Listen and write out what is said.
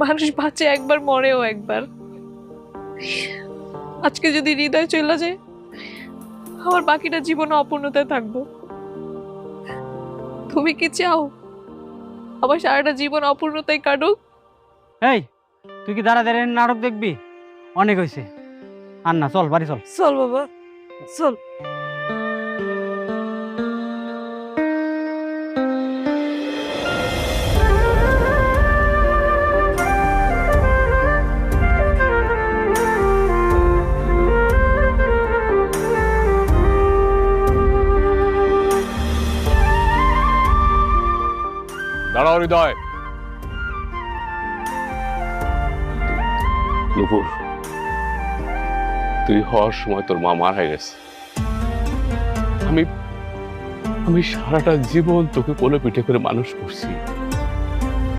মানুষ বাঁচে একবার, মরেও একবার। আজকে যদি হৃদয় চলে যায়, আমার বাকিটা জীবনে অপূর্ণতায় থাকবো। তুমি কি চাও আমার সারাটা জীবন অপূর্ণতায় কাটুক? এই, তুই কি দাঁড়া দাঁড়িয়ে নাটক দেখবি? অনেক হয়েছে। আর না, চল বাড়ি চল। চল বাবা, চল। দাঁড়াও হৃদয়। নুপুর, তুই হওয়ার সময় তোর মা মারা গেছে। আমি আমি সারাটা জীবন তোকে কোলে পিঠে করে মানুষ করছি।